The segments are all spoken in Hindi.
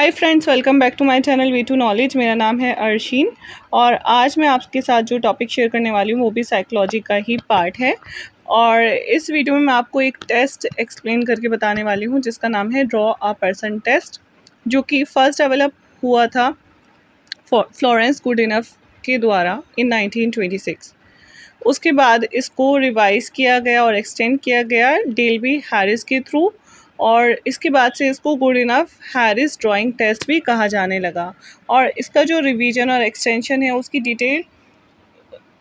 Hi friends, welcome back to my channel V two knowledge. मेरा नाम है अर्शीन और आज मैं आपके साथ जो टॉपिक शेयर करने वाली हूँ वो भी साइकोलॉजी का ही पार्ट है। और इस वीडियो में मैं आपको एक टेस्ट एक्सप्लेन करके बताने वाली हूँ जिसका नाम है ड्रॉ अ पर्सन टेस्ट, जो कि फर्स्ट डेवलप हुआ था फ्लोरेंस गुडिनफ के द्वारा इन 1926। उसके बाद इसको रिवाइज किया गया और एक्सटेंड किया गया डेल्बी हैरिस के थ्रू, और इसके बाद से इसको Goodenough Harris drawing test भी कहा जाने लगा। और इसका जो रिवीजन और एक्सटेंशन है उसकी डिटेल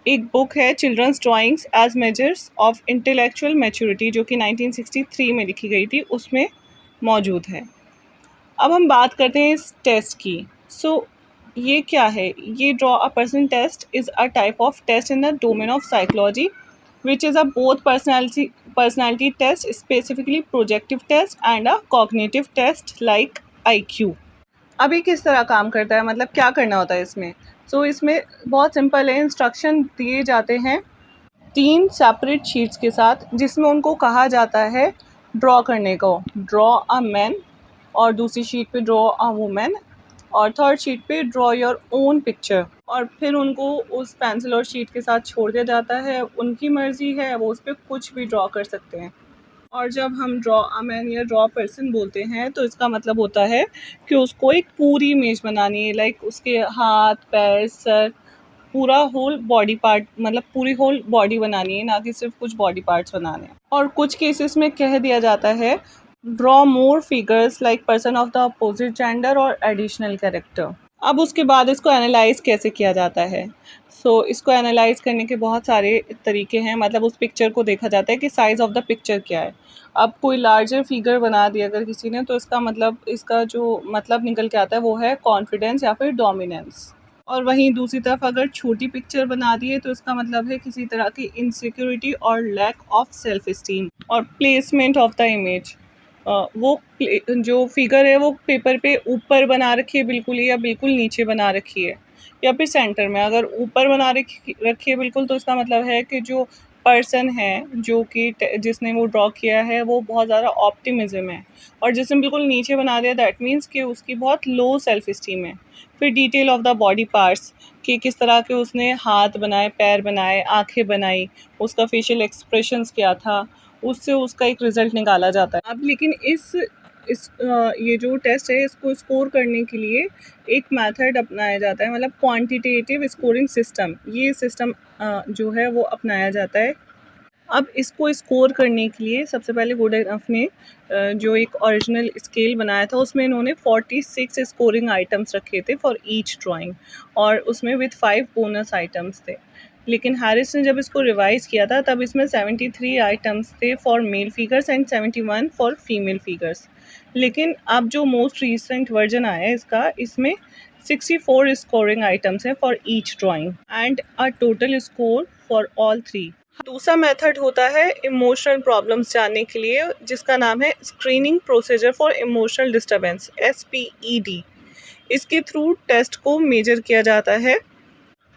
एक बुक है, children's drawings as measures of intellectual maturity, जो कि 1963 में लिखी गई थी, उसमें मौजूद है। अब हम बात करते हैं इस टेस्ट की। ये क्या है? ये draw a person test is a type of test in the domain of psychology which is a both personality test, specifically projective test and a cognitive test like IQ। अब ये किस तरह काम करता है, मतलब क्या करना होता है इसमें? इसमें बहुत सिंपल है। इंस्ट्रक्शन दिए जाते हैं 3 सेपरेट शीट्स के साथ, जिसमें उनको कहा जाता है ड्रॉ करने को। ड्रॉ अ मैन, और दूसरी शीट पे ड्रॉ अ वुमेन, और थर्ड शीट पे ड्रॉ योर ओन पिक्चर। और फिर उनको उस पेंसिल और शीट के साथ छोड़ दिया जाता है। उनकी मर्ज़ी है, वो उस पर कुछ भी ड्रॉ कर सकते हैं। और जब हम ड्रॉ अ मैन या ड्रॉ पर्सन बोलते हैं तो इसका मतलब होता है कि उसको एक पूरी इमेज बनानी है, लाइक उसके हाथ, पैर, सर, पूरा होल बॉडी पार्ट, मतलब पूरी होल बॉडी बनानी है, ना कि सिर्फ कुछ बॉडी पार्ट्स बनाने हैं। और कुछ केसेस में कह दिया जाता है draw more figures like person of the opposite gender और एडिशनल कैरेक्टर। अब उसके बाद इसको एनालाइज कैसे किया जाता है? इसको एनालाइज करने के बहुत सारे तरीके हैं। मतलब उस पिक्चर को देखा जाता है कि साइज़ ऑफ द पिक्चर क्या है। अब कोई लार्जर फिगर बना दिया अगर किसी ने, तो इसका जो मतलब निकल के आता है वो है कॉन्फिडेंस या फिर डोमिनेंस। और वहीं दूसरी तरफ अगर छोटी पिक्चर बना दी है तो इसका मतलब है किसी तरह की इनसिक्योरिटी और लैक ऑफ सेल्फ इस्टीम। और प्लेसमेंट ऑफ द इमेज, जो फिगर है वो पेपर पे ऊपर बना रखी है बिल्कुल ही, या बिल्कुल नीचे बना रखी है, या फिर सेंटर में। अगर ऊपर बना रखी है बिल्कुल, तो इसका मतलब है कि जो पर्सन है जो कि जिसने वो ड्रॉ किया है वो बहुत ज़्यादा ऑप्टिमिज्म है। और जिसने बिल्कुल नीचे बना दिया दैट मीन्स कि उसकी बहुत लो सेल्फ इस्टीम है। फिर detail of the body parts, कि किस तरह के उसने हाथ बनाए, पैर बनाए, आंखें बनाई, उसका फेशियल एक्सप्रेशंस क्या था, उससे उसका एक रिज़ल्ट निकाला जाता है। अब लेकिन ये जो टेस्ट है इसको स्कोर करने के लिए एक मेथड अपनाया जाता है, मतलब क्वांटिटेटिव स्कोरिंग सिस्टम। ये सिस्टम जो है वो अपनाया जाता है। अब इसको स्कोर करने के लिए सबसे पहले गुडइनफ ने जो एक ओरिजिनल स्केल बनाया था उसमें इन्होंने 46 स्कोरिंग आइटम्स रखे थे फॉर ईच ड्राइंग, और उसमें विथ 5 बोनस आइटम्स थे। लेकिन हैरिस ने जब इसको रिवाइज किया था तब इसमें 73 आइटम्स थे for male figures and 71 for female figures. लेकिन अब जो मोस्ट रिसेंट वर्जन आया है इसका, इसमें 64 स्कोरिंग आइटम्स हैं for each drawing and a total score for all 3। दूसरा मेथड होता है इमोशनल प्रॉब्लम्स जानने के लिए, जिसका नाम है screening procedure for emotional disturbance, SPED। इसके थ्रू टेस्ट को मेजर किया जाता है।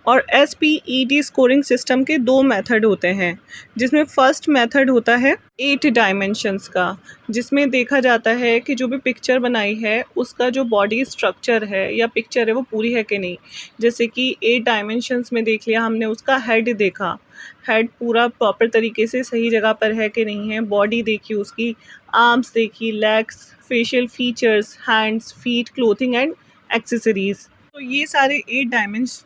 और SPED स्कोरिंग सिस्टम के 2 मेथड होते हैं, जिसमें फर्स्ट मेथड होता है 8 डायमेंशंस का, जिसमें देखा जाता है कि जो भी पिक्चर बनाई है उसका जो बॉडी स्ट्रक्चर है या पिक्चर है वो पूरी है कि नहीं। जैसे कि 8 डायमेंशंस में देख लिया हमने, उसका हेड देखा, हेड पूरा प्रॉपर तरीके से सही जगह पर है कि नहीं है। बॉडी देखी उसकी, आर्म्स देखी, legs, facial features, hands, feet, clothing and accessories. तो ये सारे 8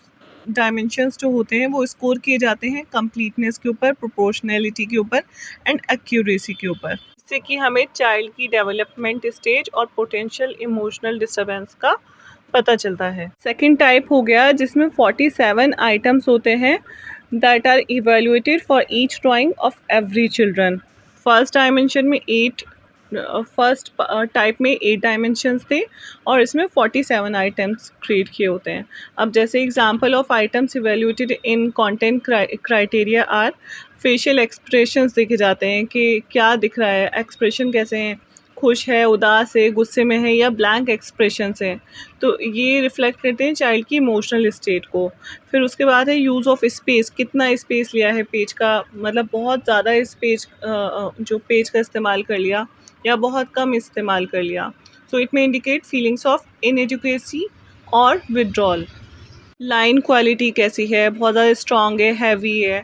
डायमेंशंस जो होते हैं वो स्कोर किए जाते हैं कंप्लीटनेस के ऊपर, प्रोपोर्शनैलिटी के ऊपर एंड एक्यूरेसी के ऊपर, जिससे कि हमें चाइल्ड की डेवलपमेंट स्टेज और पोटेंशियल इमोशनल डिस्टर्बेंस का पता चलता है। सेकंड टाइप हो गया जिसमें 47 आइटम्स होते हैं that are evaluated for each drawing of every children. First type में 8 डायमेंशंस थे और इसमें 47 आइटम्स क्रिएट किए होते हैं। अब जैसे example of items evaluated in content criteria are, facial expressions देखे जाते हैं कि क्या दिख रहा है, एक्सप्रेशन कैसे हैं, खुश है, उदास है, गुस्से में है, या ब्लैंक एक्सप्रेशंस हैं। तो ये रिफ्लेक्ट करते हैं चाइल्ड की इमोशनल स्टेट को। फिर उसके बाद है यूज़ ऑफ स्पेस, कितना स्पेस लिया है पेज का, मतलब बहुत ज़्यादा जो पेज का इस्तेमाल कर लिया या बहुत कम इस्तेमाल कर लिया। So it may indicate feelings of inadequacy or withdrawal. Line quality कैसी है, बहुत ज़्यादा स्ट्रॉन्ग है, हैवी है,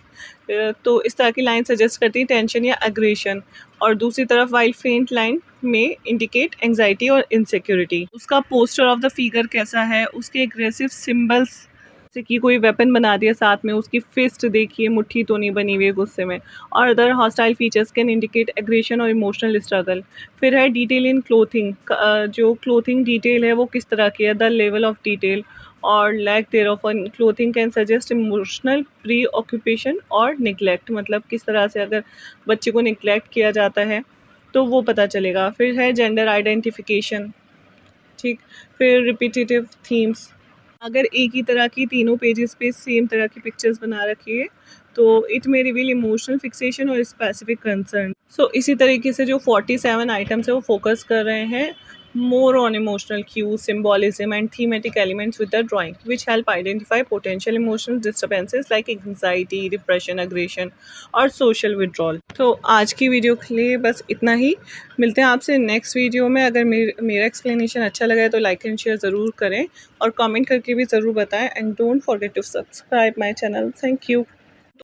तो इस तरह की लाइन सजेस्ट करती है टेंशन या एग्रेशन। और दूसरी तरफ वाइल फेंट लाइन में इंडिकेट एंजाइटी और इनसिक्योरिटी। उसका पोस्टर ऑफ द फिगर कैसा है, उसके एग्रेसिव सिंबल्स जैसे कि कोई वेपन बना दिया साथ में, उसकी फिस्ट देखिए, मुट्ठी तो नहीं बनी हुई है गुस्से में। और other hostile features can indicate aggression और इमोशनल स्ट्रगल। फिर है डिटेल इन क्लोथिंग, जो क्लोथिंग डिटेल है वो किस तरह की है, द लेवल ऑफ डिटेल और lack there of clothing can suggest emotional preoccupation और निगलेक्ट, मतलब किस तरह से अगर बच्चे को निगलेक्ट किया जाता है तो वो पता चलेगा। फिर है जेंडर आइडेंटिफिकेशन, ठीक। फिर रिपीटेटिव थीम्स, अगर एक ही तरह की तीनों पेजेस पे सेम तरह की पिक्चर्स बना रखी है तो it may reveal emotional fixation और स्पेसिफिक कंसर्न। सो इसी तरीके से जो 47 आइटम्स है वो फोकस कर रहे हैं more on emotional cues, symbolism and thematic elements with the drawing, which help identify potential emotional disturbances like anxiety, depression, aggression और social withdrawal। तो आज की वीडियो के लिए बस इतना ही। मिलते हैं आपसे नेक्स्ट वीडियो में। अगर मेरा एक्सप्लेनेशन अच्छा लगा है तो लाइक एंड शेयर ज़रूर करें और कमेंट करके भी ज़रूर बताएं। And don't forget to subscribe my channel. Thank you.